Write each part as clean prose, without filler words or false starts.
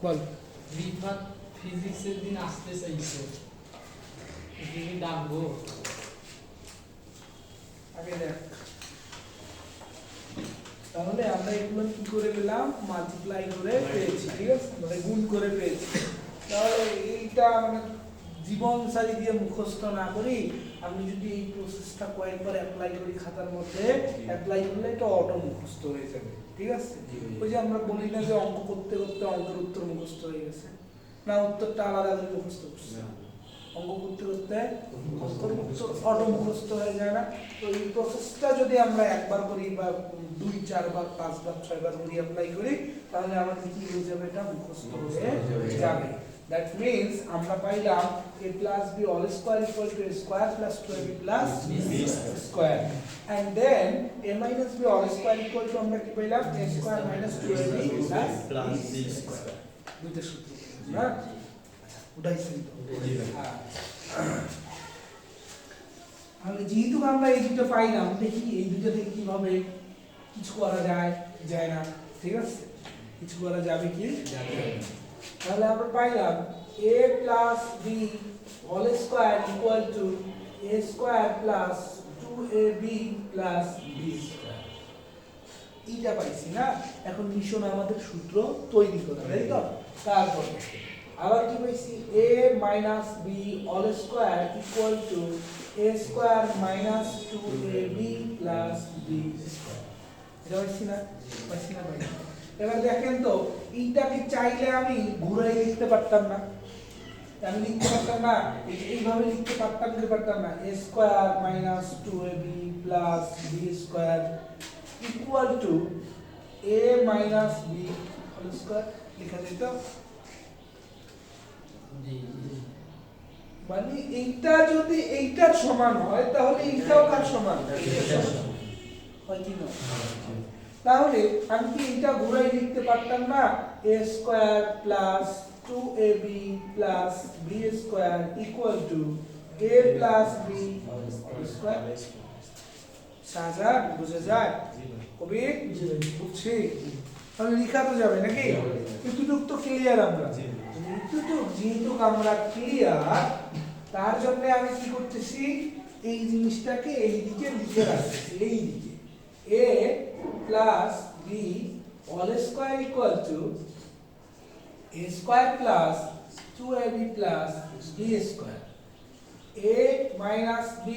বল রিফাত ফিজিক্সের দিন আসতে চাইছে, কি ডাকবো? আগে দেখ, তাহলে আমরা এগুলো কি করে পেলাম, মাল্টিপ্লাই করে পেয়েছি, ঠিক আছে, মানে গুণ করে পেয়েছি। তাহলে এইটা মানে জীবন সারি দিয়ে মুখস্থ না করি, আমি যদি এই প্রসেসটা কয়েকবার অ্যাপ্লাই করি খাতার মধ্যে, অ্যাপ্লাই করলে এটা অটো মুখস্থ হয়ে যাবে, ঠিক আছে। ওই যে আমরা বলি না যে অঙ্ক করতে করতে অঙ্কের উত্তর মুখস্থ হয়ে গেছে, না উত্তরটা আলাদা করে মুখস্থ করছে, অঙ্ক করতে করতে অঙ্কের উত্তর অটো মুখস্থ হয়ে যায় না। তো এই প্রসেসটা যদি আমরা একবার করি বা 2-4 বার 5 বার 6 বার করি অ্যাপ্লাই করি, তাহলে আমাদের কি হয়ে যাবে, এটা মুখস্থ হয়ে যাবে। That means আমরা পাইলাম a plus b all square equal to a square plus 2ab plus b square, and then a minus b all square equal to আমরা কি পাইলাম, a square minus 2ab plus b square। দুইটা সূত্র না, আচ্ছা উঠাইছেন তো? তাহলে যেহেতু আমরা এই দুটো পাইলাম, দেখি এই দুটো থেকে কিভাবে কিছু করা যায়, যায় না, ঠিক আছে, কিছু করা যাবে কি যাবে। তাহলে আমরা পাইলাম a plus b whole square equal to a square plus 2ab plus b square, এটা পাইছি না। এখন মিশন আমাদের সূত্র তৈরি করা, তাই তো? তারপর আবার কি পাইছি, a minus b all square equal to a square minus 2ab plus b square, এটা পাইছি না? পাইছি না ভাই? এবার দেখেন তো, এইটাকে চাইলে আমি ঘুরাই লিখতে পারতাম না, আমি লিখতে পারতাম না, এইভাবে লিখতে পারতাম কি পারতাম না, a square minus 2ab plus b square equal to a minus b whole square লেখা যেত। মানে এইটা যদি এইটার সমান হয়, তাহলে এইটাও কার সমান হয় কি না? তাহলে আমি কি এটা ঘুরাই লিখতে পারতাম না, a square plus 2ab plus b square equal to a plus b square। সাজা বুঝে যায় কবি? বুঝছি, তাহলে লেখা তো যাবে নাকি? এতটুকু তো ক্লিয়ার আমরা, যেহেতু আমরা ক্লিয়ার, তার জন্য আমি কি করতেছি, এই জিনিসটাকে এই দিকে লিখে রাখতেছি, এই দিকে a plus b all square equal to a square plus 2ab plus b square, a minus b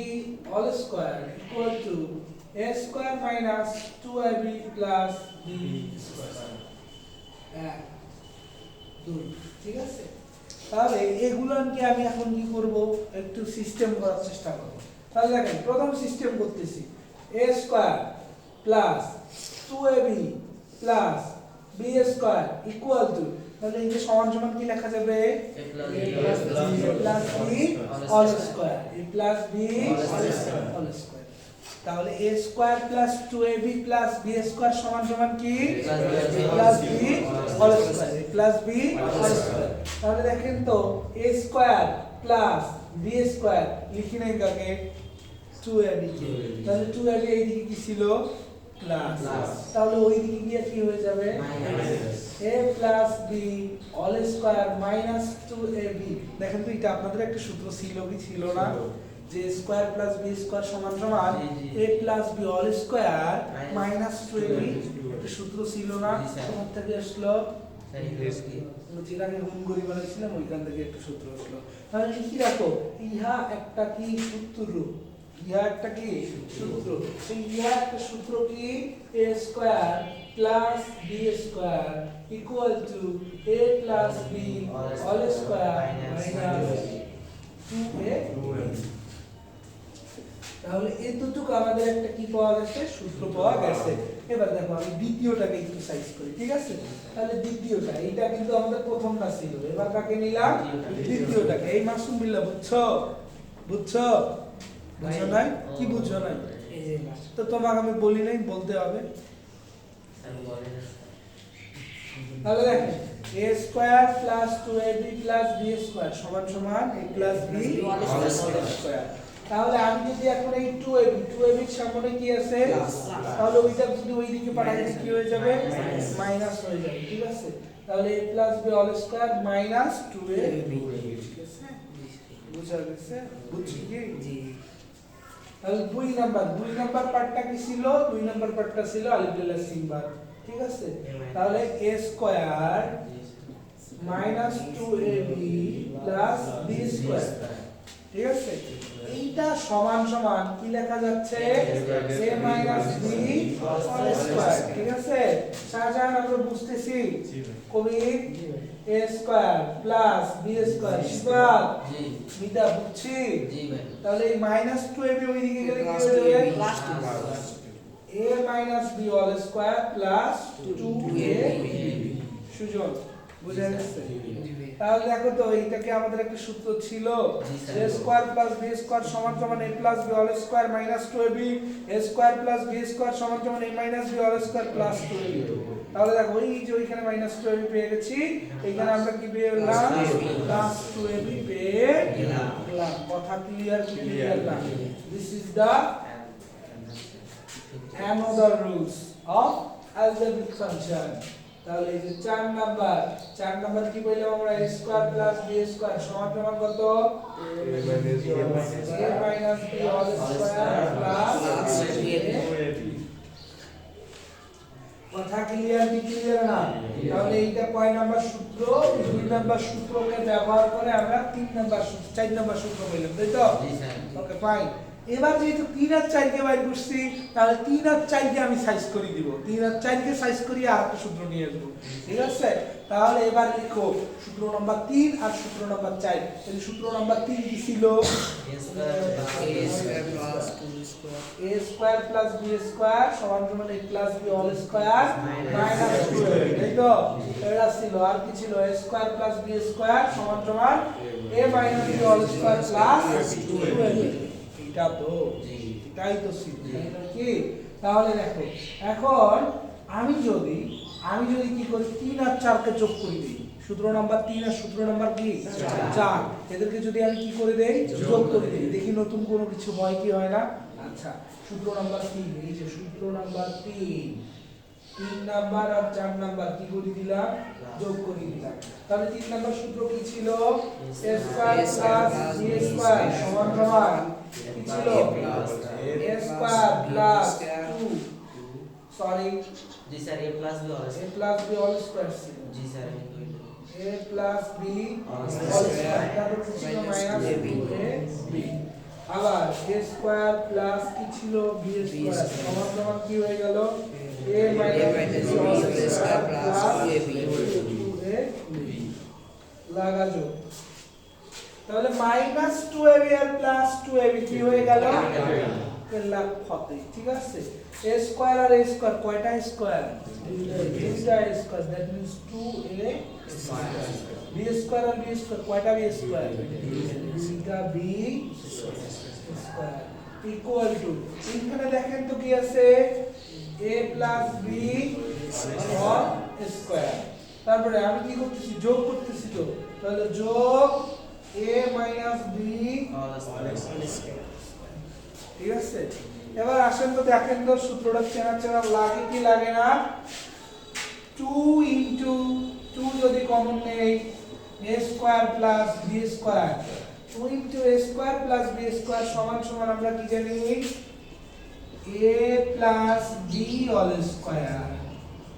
all square equal to a square minus 2ab plus b square। ঠিক আছে, তাহলে এগুলোকে আমি এখন কি করব, একটু সিস্টেম করার চেষ্টা করব। তাহলে দেখেন, প্রথম সিস্টেম করতেছি, a square plus 2ab plus b square equal to, তাহলে এই যে সমান সমান কি লেখা যাবে, a plus b all square, a plus b all square। তাহলে a square plus 2ab plus b square সমান সমান কি, a plus b all square, a plus b all square। তাহলে দেখেন তো, a square plus b square লিখি নাই কাকে, 2ab কে, তাহলে 2ab এই দিকে কি ছিল, প্লাস, তাহলে ওই দিকে গিয়ে কি হয়ে যাবে, a plus b all square minus 2ab। দেখেন তো, এটা আপনাদের একটা সূত্র ছিল কি ছিল না, যে স্কয়ার প্লাস b স্কয়ার সমান সমান a plus b all square minus 2ab, একটা সূত্র ছিল না, কোথা থেকে আসলো, যেটাকে হুম করে বানাইছিলাম ওইখান থেকে একটা সূত্র আসলো। তাহলে লিখি রাখো, ইহা একটা কি সূত্র, ইহা একটা কি সূত্র, সেই ইহা একটা সূত্র কি, a square plus b square equal to a plus b all square minus 2a। তাহলে এতটুকু আমাদের একটা কি পাওয়া গেছে, সূত্র পাওয়া গেছে। এবার দেখো আমি দ্বিতীয়টাকে একটু সাইজ করি, ঠিক আছে। তাহলে দ্বিতীয়টা, এটা কিন্তু আমাদের প্রথমটা ছিল, এবার কাকে নিলাম, দ্বিতীয়টাকে। এই মাসুম বিল্লাহ, বুঝছো বুঝছো বুঝছো নাই, কি বুঝছো নাই, তো তোমাকে আমি বলি নাই, বলতে হবে। তাহলে দেখেন, a square plus 2ab plus b square সমান সমান a plus b whole square. তাহলে আমি যদি এখন এই 2ab এর সামনে কি আছে তাহলে ওইটা যদি ওইদিকে পাঠাই দিই কি হয়ে যাবে মাইনাস হয়ে যাবে ঠিক আছে তাহলে a + b whole square minus 2ab ঠিক আছে বুঝা গেছে বুঝছি কি জি তাহলে 2 নাম্বার পার্টটা কি ছিল 2 নাম্বার পার্টটা ছিল আলিফ লাম সিম্বল ঠিক আছে তাহলে a square minus 2ab plus b square ঠিক আছে এইটা সমান সমান কি লেখা যাচ্ছে a minus b whole square ঠিক আছে শাহজাহান আমরা বুঝতেছি কবি a square plus b square শিবাল জি মিতা বুঝছি জি ভাই তাহলে এই মাইনাস 2ab ওইদিকে গেলে কি হয়ে যাবে plus 2 a minus b whole square plus 2ab Sujan বুঝা গেছে তাহলে দেখো তো এইটাকে আমাদের একটা সূত্র ছিল a square plus b square সমান সমান a plus b whole square minus 2ab a square plus b square সমান সমান a minus b whole square plus 2ab তাহলে দেখো এই যে ওইখানে মাইনাস 2ab পেয়ে গেছি এখানে আমরা কি পেয়ে গেলাম প্লাস 2ab পেয়ে গেলাম কথা ক্লিয়ার না this is the another rules of algebraic function তাহলে এই যে 4 নাম্বার কি বললাম আমরা a square plus b square সমান সমান কত a minus b whole square plus 2ab কথা ক্লিয়ার না তাহলে এইটা কয় নাম্বার সূত্র 2 নাম্বার সূত্রকে ব্যবহার করে আমরা 3 নাম্বার সূত্র 4 নাম্বার সূত্র বললাম তাই তো জি স্যার ওকে ফাইন এবার যেহেতু 3 আর 4 কে বাইর করছি তাহলে 3 আর 4 কে আমি সাইজ করে দিব 3 আর 4 কে সাইজ করি আর একটা সূত্র নিয়ে আসব ঠিক আছে তাহলে এবার লিখো সূত্র নাম্বার 3 আর সূত্র নাম্বার 4 তাহলে সূত্র নাম্বার 3 কি ছিল a square plus b square সমান সমান a plus b whole square minus 2ab তাই তো এটা ছিল আর কি ছিল a square plus b square সমান সমান a minus b whole square plus 2ab এটা তো এটাই তো ছিল কি তাহলে দেখো এখন আমি যদি কি করি 3 আর 4 কে যোগ করে দেই সূত্র নাম্বার 3 আর সূত্র নাম্বার কি 4 এদেরকে যদি আমি কি করে দেই যোগ করে দেই দেখি নতুন কোনো কিছু হয় কি হয় না আচ্ছা সূত্র নাম্বার 3 এই যে সূত্র নাম্বার 3 নাম্বার আর 4 নাম্বার কি করে দিলাম যোগ করে দিলাম তাহলে 3 নাম্বার সূত্র কি ছিল a square plus b square সমান সমান কি ছিল a স্কয়ার প্লাস 2 সরি জি sir a plus b whole square ছিল জি sir a plus b whole square তারপর কি ছিল মাইনাস 2ab আবার a স্কয়ার প্লাস কি ছিল b স্কয়ার সমান সমান কি হয়ে গেল a minus b whole square plus 2ab লাগা যোগ তাহলে মাইনাস 2ab আর প্লাস 2ab কি হয়ে গেল লাভ হতে ঠিক আছে a স্কয়ার আর a স্কয়ার কয়টা স্কয়ার দুইটা square that means 2a square b square আর b স্কয়ার কয়টা b স্কয়ার দুইটা b স্কয়ার ইকুয়াল টু এখানে দেখেন তো কি আছে a plus b whole square তারপরে আমি কি করতেছি যোগ করতেছি তো তাহলে যোগ a minus b whole square ঠিক আছে এবার আসেন তো দেখেন তো সূত্রটা চেনা লাগে কি লাগে না 2 ইনটু 2 যদি কমন নেই a square plus b square 2 into a square plus b square সমান সমান আমরা কি জানি a plus b whole square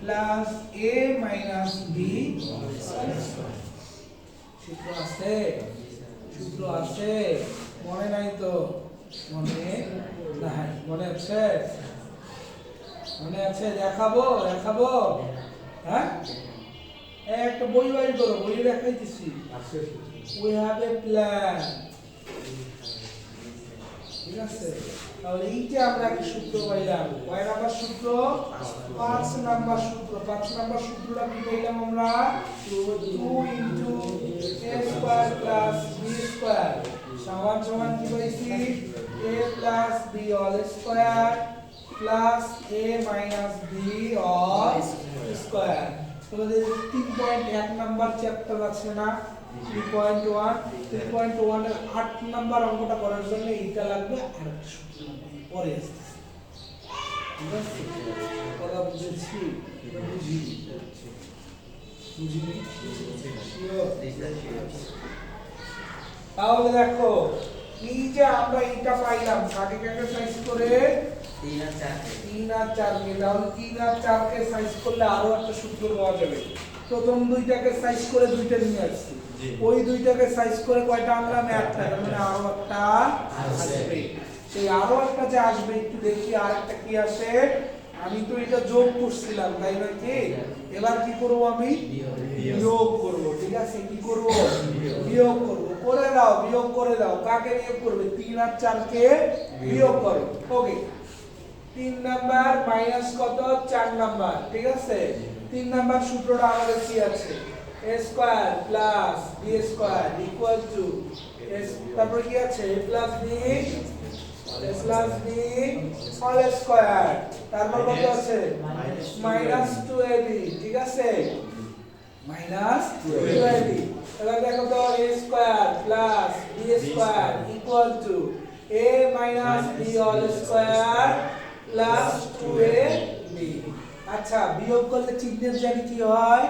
plus a minus b whole square সূত্র আছে মনে নাই তো মনে আছে দেখাবো হ্যাঁ একটা বই বাইর করো বই দেখাইতেছি we have a plan ঠিক আছে তাহলে এইটা আমরা একটা সূত্র পাইলাম কয় নাম্বার সূত্র 5 নাম্বার সূত্রটা কি পাইলাম আমরা 2 into a square plus b square সমান সমান কি পাইছি a plus b whole square plus a minus b whole square তাহলে 3.1 নাম্বার চ্যাপ্টার আছে না 3.1 3.1 এর 8 নাম্বার অঙ্কটা করার জন্য এইটা লাগবে আর একটা সূত্র লাগবে পরে আসতেছে ঠিক আছে কথা বুঝেছি বুঝিনি তাহলে দেখো এই যে আমরা এটা পাইলাম কাকে কাকে সাইজ করে 3 আর 4 3 আর 4 কে তাহলে 3 আর 4 কে সাইজ করলে আরো একটা সূত্র পাওয়া যাবে প্রথম দুইটাকে সাইজ করে দুইটা নিয়ে আসছি ওই দুইটাকে সাইজ করে কয়টা আনলাম একটা মানে আরো একটা আসবে সেই আরো একটা যে আসবে একটু দেখি আরেকটা কি আসে আমি তো এটা যোগ করছিলাম তাই না কি এবার কি করব আমি বিয়োগ করব ঠিক আছে কি করব বিয়োগ করব বিয়োগ করে দাও কাকে বিয়োগ করবে 3 আর 4 কে বিয়োগ করো ওকে 3 নাম্বার মাইনাস কত 4 নাম্বার ঠিক আছে 3 নাম্বার সূত্রটা আমাদের কি আছে a square plus b square equal to s তারপর কি আছে a plus b whole square তারপর কত আছে মাইনাস 2ab ঠিক আছে মাইনাস 2ab এবার দেখো তো a square plus b square equal to a minus b whole square plus 2ab আচ্ছা বিয়োগ করলে চিহ্নের জায়গায় কি হয়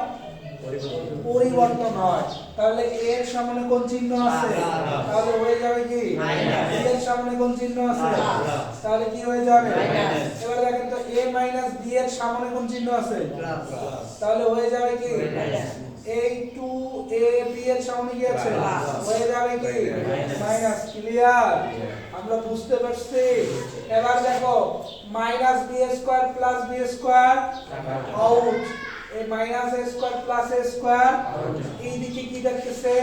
পরিবর্তন হয় তাহলে a এর সামনে কোন চিহ্ন আছে তাহলে হয়ে যাবে কি মাইনাস b এর সামনে কোন চিহ্ন আছে তাহলে কি হয়ে যাবে মাইনাস এবার দেখেন তো a মাইনাস b এর সামনে কোন চিহ্ন আছে প্লাস তাহলে হয়ে যাবে কি মাইনাস এই 2 a b এর সামনে কি আছে হয়ে যাবে কি মাইনাস ক্লিয়ার আমরা বুঝতে পারছি এবার দেখো minus b square plus b square out a minus a square plus a square এই দিকে কি দেখতেছে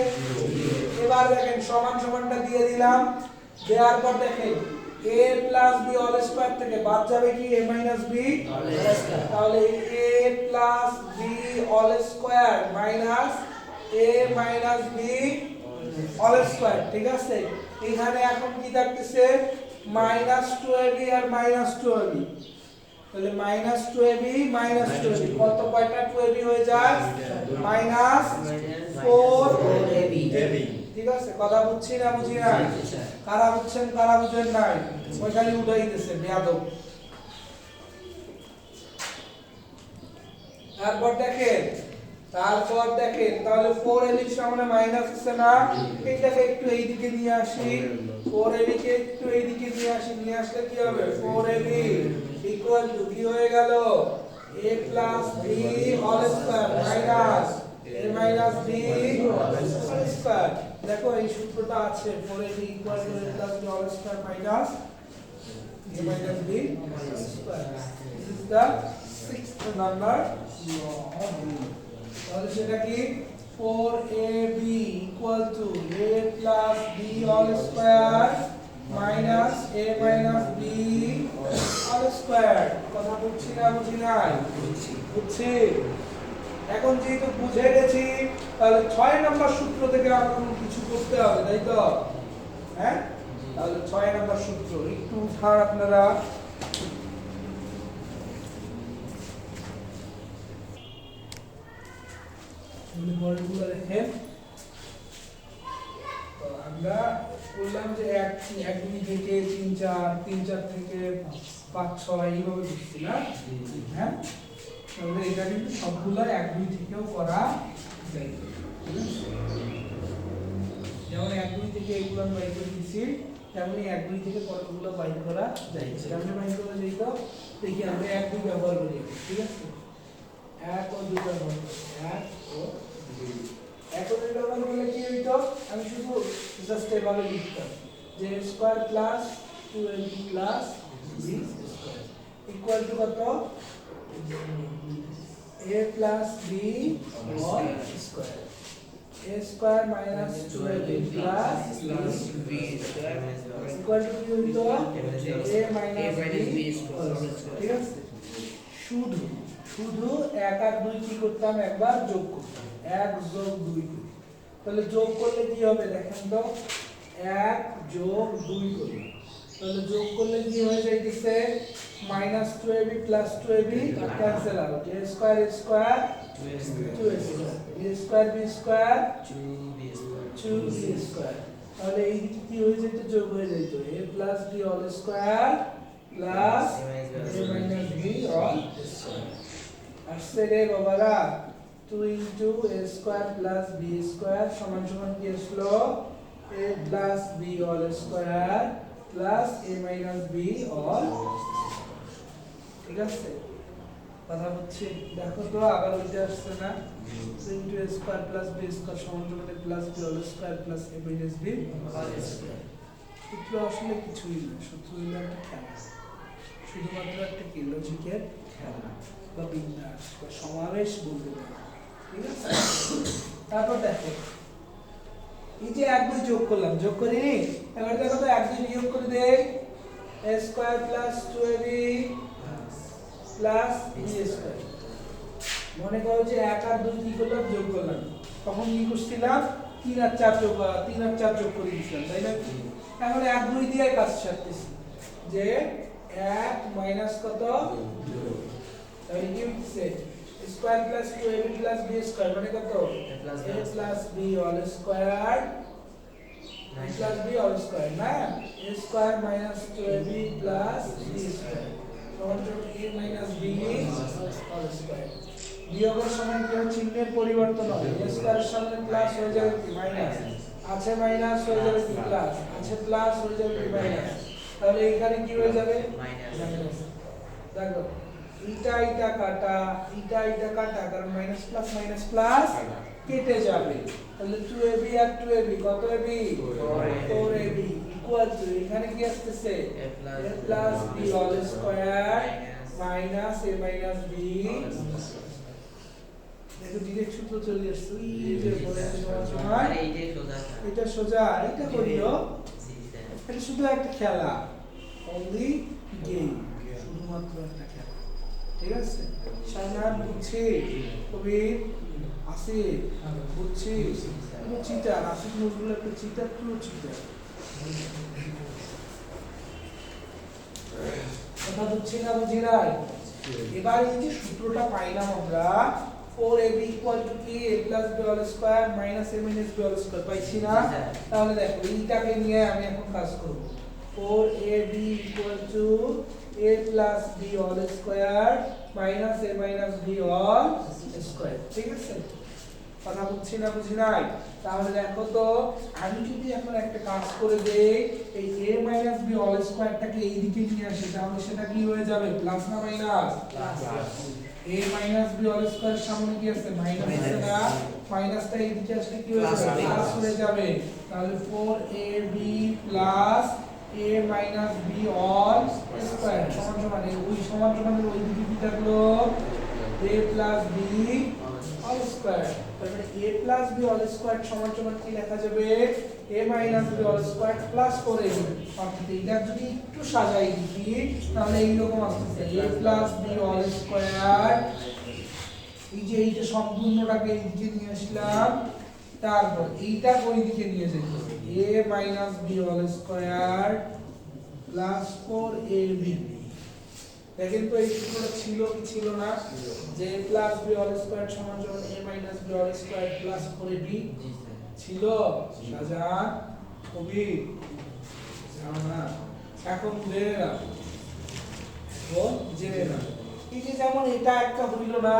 এবার দেখেন সমান সমানটা দিয়ে দিলাম দেওয়ার পর দেখেন a plus b all square থেকে বাদ যাবে কি a minus b তাহলে a plus b all square minus a minus b all square ঠিক আছে এখানে এখন কি থাকতেছে minus 2ab আর minus 2ab তাহলে মাইনাস 2ab মাইনাস 2ab কত কয়টা 2ab হয়ে যায় মাইনাস 4ab ঠিক আছে কথা বুঝছি না বুঝি না কারা বুঝছেন কারা বুঝেন নাই ওই খালি উঠাই দিতেছে বেয়াদব তারপর দেখেন তাহলে 4ab এর সামনে মাইনাস আছে না এটাকে একটু এইদিকে নিয়ে আসি 4ab কে একটু এইদিকে নিয়ে আসলে কি হবে 4ab ইকুয়াল টু কি হয়ে গেল a plus b whole square minus a minus b whole square দেখো এই সূত্রটা আছে 4ab equal to a plus b whole square minus a minus b whole square this is the 6th number তাহলে সেটা কি 4ab equal to a plus b whole square minus a minus b whole square কথা বুঝছি না বুঝি নাই বুঝছি এখন যেহেতু বুঝে গেছি তাহলে 6 নম্বর সূত্র থেকে আমাদের কিছু করতে হবে তাই তো হ্যাঁ তাহলে 6 নম্বর সূত্র একটু উঠান আপনারা বলগুলো দেখেন তো আমরা বললাম যে 1 2 থেকে 3 4 3 4 থেকে 5 6 এইভাবে বুঝছি না হ্যাঁ তাহলে এটা কিন্তু সবগুলো 1 2 থেকেও করা যায় যেমন 1 2 থেকে এগুলো বাইর করে দিছি তেমনি 1 2 থেকে কতগুলো বাইর করা যায় যেমন বাইর করা যায় তো দেখি আমরা 1 2 ব্যবহার করি ঠিক আছে 1 ও 2 ব্যবহার করি 1 ও 2 এখন এটা ব্যবহার করলে কি হইতো আমি শুধু জাস্ট এভাবে লিখতাম যে square plus 2ab plus b square equal to কত a plus b whole square a square minus 2ab plus b square equal to কি হইতো a minus b whole square ঠিক আছে শুধু 1 আর 2 কি করতাম একবার যোগ করতাম 1 যোগ 2 করি তাহলে যোগ করলে কি হবে দেখেন তো 1 যোগ 2 করি তাহলে যোগ করলে কি হয়ে যাইতেছে -2ab + 2ab cancel out a square 2a square b square 2b square তাহলে এই দিকে কি হয়ে যেত যোগ হয়ে যেত a plus b all square plus a minus b all square আসছে রে বাবারা 2 into a square plus b square সমান সমান কি আসলো a plus b all square plus a minus b all ঠিক আছে কথা হচ্ছে দেখো তো আবার ওইটা আসছে না 2 into a square plus b square সমান সমান a plus b all square plus a minus b all square সূত্র আসলে কিছুই না সূত্র হলো একটা খেলা শুধুমাত্র একটা কি লজিকের খেলা বা বিন্যাস বা সমাবেশ বলতে পারি ঠিক আছে তারপর দেখো এই যে এক দুই যোগ করলাম যোগ করিনি এবার দেখো তো এক দুই বিয়োগ করে দেই a square plus 2ab plus b square মনে করো যে 1 আর 2 কি করলাম যোগ করলাম তখন কি করছিলাম 3 আর 4 যোগ করে দিয়েছিলাম তাই না এখন 1 2 দিয়ে কাজ সারতেছি যে 1 মাইনাস কত 2 তাহলে কি হচ্ছে square plus 2ab plus b square মানে কত a plus b whole square plus b whole square না a square minus 2ab plus b square সমান a minus b whole square বিয়োগের সময় কি চিহ্নের পরিবর্তন হবে a স্কয়ারের সামনে প্লাস হয়ে যাবে কি মাইনাস আছে মাইনাস হয়ে যাবে কি প্লাস আছে প্লাস হয়ে যাবে কি মাইনাস তাহলে এখানে কি হয়ে যাবে মাইনাস দেখো এটা কাটা কারণ মাইনাস প্লাস কেটে যাবে তাহলে 2ab আর 2ab কত ab 4ab ইকুয়াল টু এখানে কি আসছে a plus b whole square minus a minus b দেখো ডিরেক্ট সূত্র চলে আসছে এই যে পরে সমান এটা সোজা এটা করিও এটা শুধু একটা খেলা অনলি গেম শুধুমাত্র একটা খেলা ঠিক আছে শাহনাজ বুঝছি কবির আসিফ বুঝছি পুরো চিটার আসিফ নজরুল একটা চিটার পুরো চিটার কথা বুঝছি না বুঝি নাই এবার এই যে সূত্রটা পাইলাম আমরা 4ab equal to কি a plus b all square minus a minus b all square পাইছি না তাহলে দেখো এইটাকে নিয়ে আমি এখন কাজ করব 4ab equal to a plus b all square minus a minus b all square ঠিক আছে কথা বুঝছি না বুঝি নাই তাহলে দেখো তো আমি যদি এখন একটা কাজ করে দেই এই a minus b all squareটাকে এই দিকে নিয়ে আসি তাহলে সেটা কি হয়ে যাবে প্লাস না minus plus a minus b all square সামনে কি আছে মাইনাস আছে না মাইনাসটা এই দিকে আসলে কি হয়ে যাবে প্লাস হয়ে যাবে তাহলে 4ab plus a minus b all square সমান সমান এই ওই সমান সমানের ওই দিকে কি থাকলো a plus b all square তাহলে a plus b all square সমান সমান কি লেখা যাবে a minus b all square plus 4ab অর্থাৎ এটা যদি একটু সাজাই দিই তাহলে এই রকম আসছে a plus b all square এই যে এইটা সম্পূর্ণটাকে এই দিকে নিয়ে আসলাম তারপর এইটা ওই দিকে নিয়ে যেতে হবে a minus b all square plus 4ab দেখেন তো এই সূত্রটা ছিল কি ছিল না যে a plus b all square সমান সমান a minus b all square plus 4ab ছিল শাহজাহান কবি জানা এখন জেনে না ও জেনে না এই যে যেমন এটা একটা হইল না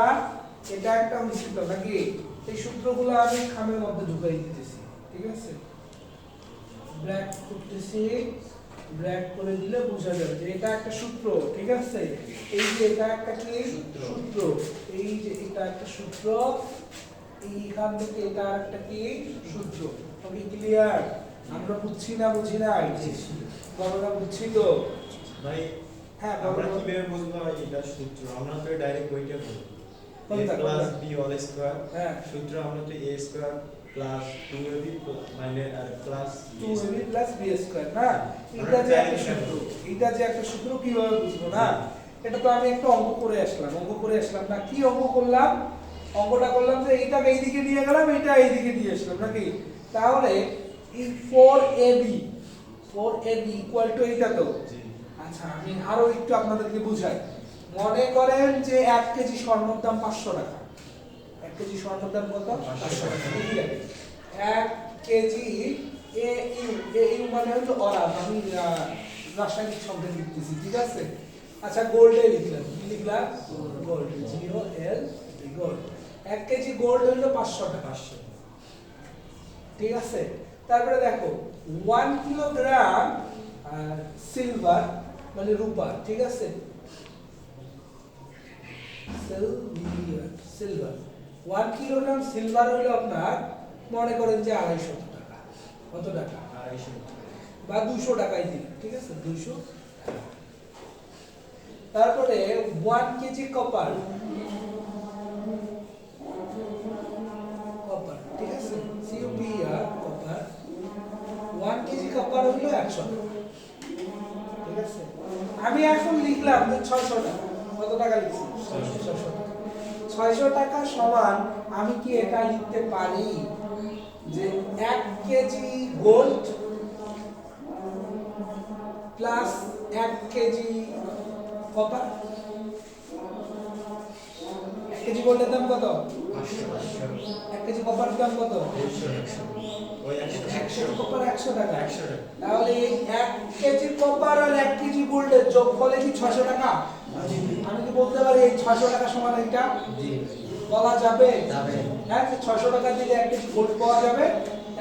এটা একটা হইছিল নাকি এই সূত্রগুলো আমি খামের মধ্যে ঢুকাই দিতেছি ঠিক আছে ব্র্যাক করতেছি ব্র্যাক করে দিলে বোঝা যাবে যে এটা একটা সূত্র ঠিক আছে এই যে এটা একটা কি সূত্র এই যে এটা একটা সূত্র এইখান থেকে এটা একটা কি সূত্র ওকে ক্লিয়ার আমরা বুঝছি না বুঝি নাই বড়রা বুঝছি তো ভাই হ্যাঁ আমরা কিভাবে বুঝবো এটা সূত্র আমরা তো ডাইরেক্ট ওইটা বলবো a plus b all square হ্যাঁ সূত্র আমরা তো a square plus 2ab minus plus 2ab plus b square না এটা যে একটা সূত্র এটা যে একটা সূত্র কিভাবে বুঝবো না এটা তো আমি একটা অঙ্ক করে আসলাম না কি অঙ্ক করলাম অঙ্কটা করলাম যে এইটাকে এইদিকে নিয়ে গেলাম এটা এইদিকে নিয়ে আসলাম নাকি তাহলে এই 4ab ইকুয়াল টু এইটা তো আচ্ছা আমি আরো একটু আপনাদেরকে বুঝাই মনে করেন যে 1 কেজি স্বর্ণের দাম 500 টাকা কেজি স্বর্ণের দাম কত 500 টাকা। ঠিক আছে, 1 কেজি AU মানে হলো অরাম, আমি রাসায়নিক শব্দ লিখতেছি, ঠিক আছে। আচ্ছা গোল্ডে লিখলাম, কি লিখলাম gold, GOL gold. 1 KG gold হলো 500 টাকা, ঠিক আছে। তারপরে দেখো 1 কিলোগ্রাম সিলভার মানে রূপা, ঠিক আছে, সিলভার 1 কিলোগ্রাম সিলভার হলো আপনার মনে করেন যে 250 টাকা, কত টাকা 250 বা 200 টাকাই দিন, ঠিক আছে 200। তারপরে 1 কেজি কপার, ঠিক আছে, COPR কপার, 1 কেজি কপার হলো 100 টাকা, ঠিক আছে। আমি এখন লিখলাম যে 600 টাকা, কত টাকা লিখছি 600 টাকা। 600 টাকা সমান আমি কি এটা লিখতে পারি যে 1 KG gold plus 1 KG copper. 1 KG গোল্ডের দাম কত 1 কেজি কপার দাম কত 100 কপার 100 টাকা। তাহলে এই 1 কেজি কপার আর 1 কেজি গোল্ডের যোগফলে কি 600 টাকা? আমি কি বলতে পারি এই 600 টাকা সমান এটা? বলা যাবে। হ্যাঁ, 600 টাকা দিলে 1 কেজি গোল্ড পাওয়া যাবে,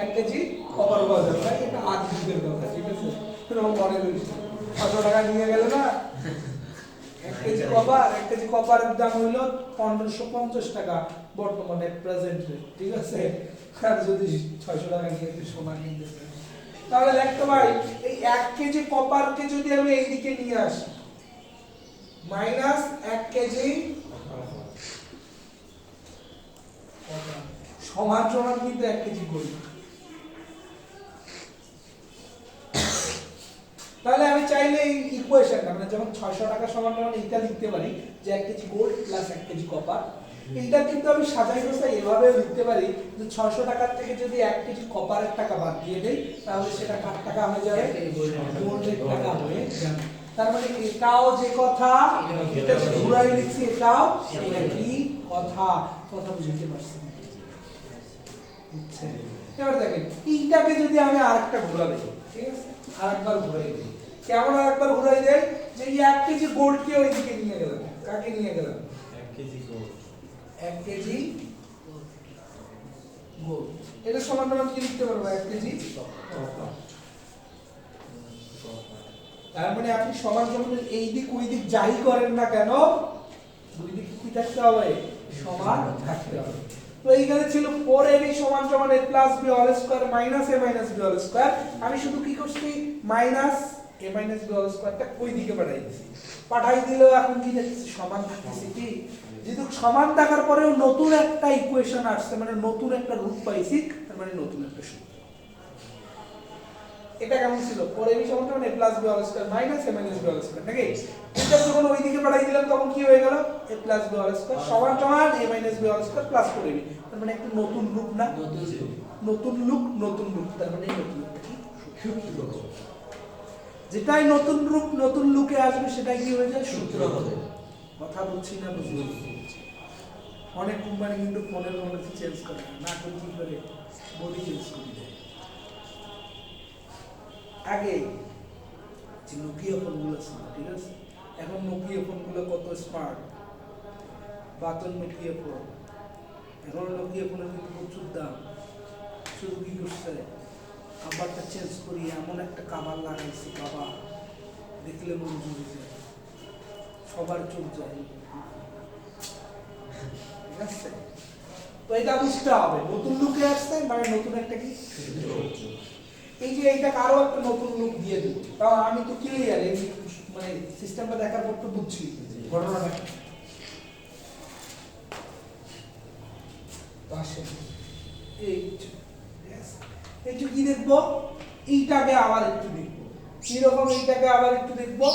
1 কেজি কপার পাওয়া যাবে। ভাই এটা আদি যুগের কথা, ঠিক আছে, এরকম মনে করিস 600 টাকা নিয়ে গেল না, 1 কেজি কপার, 1 কেজি কপারের দাম হইলো 1550 টাকা বর্তমানে প্রেজেন্ট রেট, ঠিক আছে। আর যদি 600 টাকা নিয়ে সোনা কিনতে চাই তাহলে দেখতে ভাই এই 1 কেজি কপারকে যদি আমি এইদিকে নিয়ে আসি মাইনাস 1 কেজি সমান সমান কিন্তু 1 কেজি গোল্ড। তাহলে আমি চাইলে এই ইকুয়েশনটা মানে যখন 600 টাকা সমান সমান এটা লিখতে পারি যে 1 KG gold plus 1 KG copper. এটা কিন্তু আমি সাজাই গোছাই এভাবে লিখতে পারি যে 600 টাকার থেকে যদি 1 কেজি কপারের টাকা বাদ দিয়ে দেই তাহলে সেটা কার টাকা হয়ে যাবে গোল্ডের টাকা হয়ে যাবে। তার মানে এটাও যে কথা এটা যে ঘুরাই লিখছি এটাও একই কথা, কথা বুঝতে পারছেন? আচ্ছা এবার দেখেন এইটাকে যদি আমি আরেকটা ঘুরা দেই, ঠিক আছে, আরেকবার ঘুরাই দেই, কেমন আরেকবার ঘুরাই দেই যে এই 1 কেজি গোল্ডকে ওইদিকে নিয়ে গেলাম, কাকে নিয়ে গেলাম 1 কেজি গোল্ড, 1 কেজি গোল্ড, এটা সমান সমান কি লিখতে পারবো 1 কেজি কপার। তার মানে আপনি সমান সমান এই দিক ওই দিক যাই করেন না কেন দুই দিক কি থাকতে হবে সমান থাকতে হবে। তো এইখানে ছিল 4ab সমান সমান a plus b whole square minus a minus b whole square. আমি শুধু কি করছি minus a minus b whole স্কয়ারটা ওই দিকে পাঠাই দিয়েছি, পাঠাই দিলেও এখন কি দেখছি সমান থাকতেছে। কি যেহেতু সমান থাকার পরেও নতুন একটা ইকুয়েশন আসছে মানে নতুন একটা রূপ পাইছি, তার মানে নতুন একটা সূত্র। এটা কেমন ছিল 4ab সমান সমান a plus b whole square minus a minus b whole square, নাকি? এটা যখন ওই দিকে পাঠাই দিলাম তখন কি হয়ে গেল a plus b whole square সমান সমান a minus b whole square plus 4ab। তার মানে একটা নতুন রূপ না, নতুন রূপ, তার মানে নতুন একটা কি সূত্র। যেটাই নতুন রূপ নতুন লুকে আসবে সেটাই কি হয়ে যায় সূত্র হবে। কথা বলছি না বুঝলি? অনেক কোম্পানি কিন্তু ফোনের মধ্যে চেঞ্জ করে না, করে কি করে বডি চেঞ্জ করে দেয়। আগে যে নোকিয়া ফোনগুলো ছিল, ঠিক আছে, এখন নোকিয়া ফোনগুলো কত স্মার্ট, বাটন নোকিয়া ফোন, এখন নোকিয়া ফোনের কিন্তু প্রচুর দাম। শুধু কি করছে কাভারটা চেঞ্জ করি, এমন একটা কাভার লাগাইছি, কাভার দেখলে মন জুড়ে যায়, সবার চোখ যায়, ঠিক আছে। তো এটা বুঝতে হবে নতুন লুকে আসছে মানে নতুন একটা কি এই যে এইটা কারো একটা নতুন লুক দিয়ে দেবো, তাও আমি তো ক্লিয়ার এই মানে সিস্টেমটা দেখার পর তো বুঝছি ঘটনাটা কি। আসে এই যে কি দেখবো এইটাকে আবার একটু দেখবো, কিরকম এইটাকে আবার একটু দেখবো।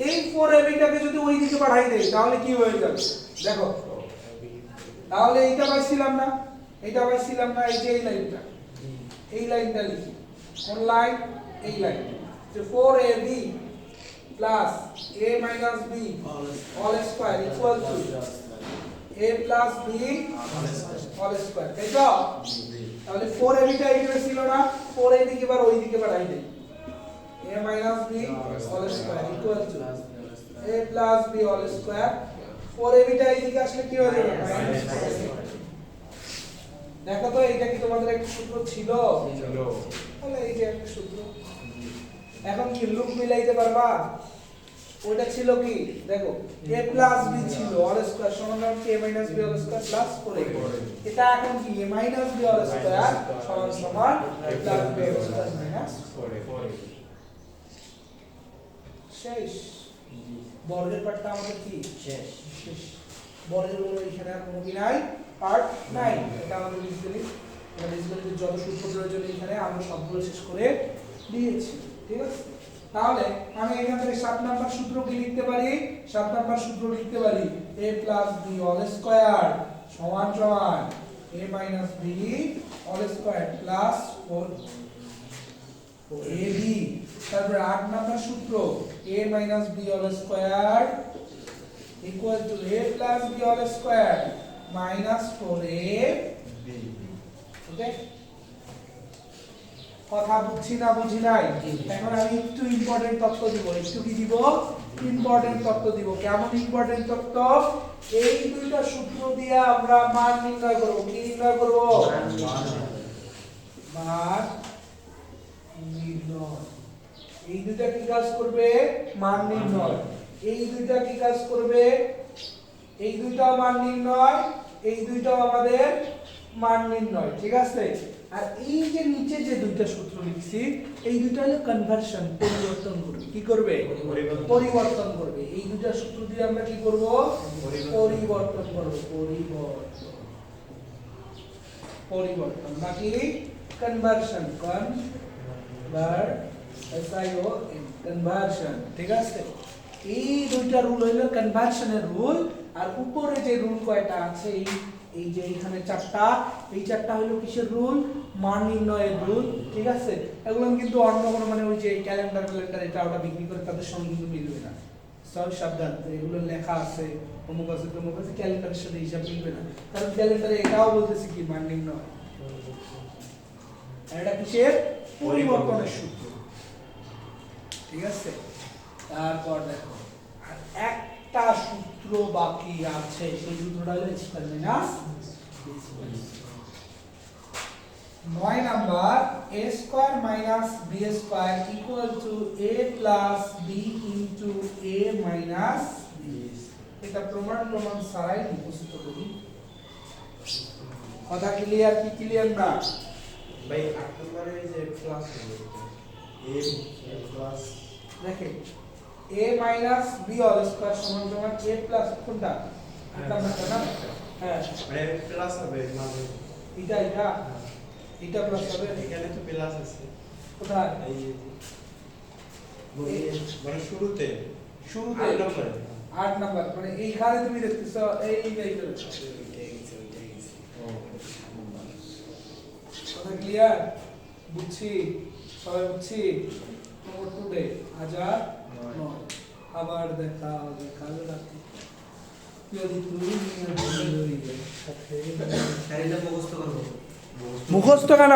এই 4ab-টাকে যদি ওই দিকে পাঠাই দেই তাহলে কি হয়ে যাবে দেখো, তাহলে এইটা পাইছিলাম না, এইটা পাইছিলাম না, এই যে এই লাইনটা লিখি, কোন লাইন এই লাইন যে 4ab plus a minus b whole square equal to a plus b whole square তাই তো তাহলে 4ab টা এইখানে ছিল না 4 এই দিকে এবার ওই দিকে বাড়াই দেই a minus b whole square equal to a plus b whole square 4ab টা এই দিকে আসলে কি হয়ে যাবে মাইনাস দেখো তো এইটা কি তোমাদের একটা সূত্র ছিল তাহলে এই যে একটা সূত্র এখন কি লুপ মিলাইতে পারবা ওটা ছিল কি দেখো a plus b ছিল হোল স্কয়ার সমান a minus b whole square plus 4ab এটা এখন কি a minus b whole square সমান a plus b whole square minus 4ab শেষ বর্গের পার্টটা আমাদের কি শেষ বর্গের কোনো এখানে আর কোনো কি নাই পার্ট নাই এটা আমাদের বীজগণিতের যত সূত্র প্রয়োজন এখানে আমরা সবগুলো শেষ করে দিয়েছি ঠিক আছে তাহলে আমি এখান থেকে 7 নাম্বার সূত্র কি লিখতে পারি 7 নাম্বার সূত্র লিখতে পারি a + b হোল স্কয়ার সমান সমান a - b whole square plus 4ab তারপর 8 নাম্বার সূত্র a - b whole square equal to a + b whole square minus 4ab okay কথা বুঝছি না বুঝি নাই এখন আমি একটু ইম্পর্টেন্ট তথ্য দিব একটু কি দিব ইম্পর্টেন্ট তথ্য দিব কেমন ইম্পর্টেন্ট তথ্য এই দুইটা সূত্র দিয়ে আমরা মান নির্ণয় করব কি নির্ণয় করব মান নির্ণয় এই দুইটা কি কাজ করবে মান নির্ণয় এই দুইটা কি কাজ করবে এই দুইটাও মান নির্ণয় এই দুইটাও আমাদের মান নির্ণয় ঠিক আছে আর এই যে নিচে যে দুইটা সূত্র লিখছি এই দুইটা হলো কনভার্সন পরিবর্তন করবে কি করবে পরিবর্তন করবে এই দুইটা সূত্র দিয়ে আমরা কি করব পরিবর্তন করব পরিবর্তন নাকি কনভার্সন কনভার্সন ঠিক আছে এই দুইটা রুল হলো কনভার্সনের রুল আর উপরে যে রুল কয়টা আছে এই যে এখানে চারটা এই চারটা হলো কিসের রুল মান নির্ণয়ের রুল ঠিক আছে এগুলো কিন্তু অন্য কোনো মানে ওই যে ক্যালেন্ডার এটা ওটা বিক্রি করে তাদের সঙ্গে কিন্তু মিলবে না সব সাবধান এগুলো লেখা আছে অমুক আছে তমুক আছে ক্যালেন্ডারের সাথে হিসাব মিলবে না কারণ ক্যালেন্ডারে এটাও বলতেছে কি মান নির্ণয় আর এটা কিসের পরিবর্তনের সূত্র ঠিক আছে তারপর দেখো আর একটা সূত্র বাকি আছে সেই সূত্রটা হলো square minus 9 number a square minus b square equal to a plus b into a minus b এটা প্রমাণ ছাড়াই মুখস্থ করি কথা ক্লিয়ার কি ক্লিয়ার না ভাই 8 নম্বরে যে ক্লাস a প্লাস দেখেন a minus b whole square সমান সমান a প্লাস কোনটা এটা আমরা না হ্যাঁ মানে প্লাস হবে মানে এটা প্লাস হবে এখানে তো প্লাস আছে কোথায় এই মানে শুরুতে 8 নাম্বার মানে এইখানে তুমি দেখতেছো এই কথা ক্লিয়ার বুঝছি সবাই বুঝছি নম্বর 2 ডে 1009 আবার দেখা হবে কাল রাতে যদি তুমি মুখস্থ কেন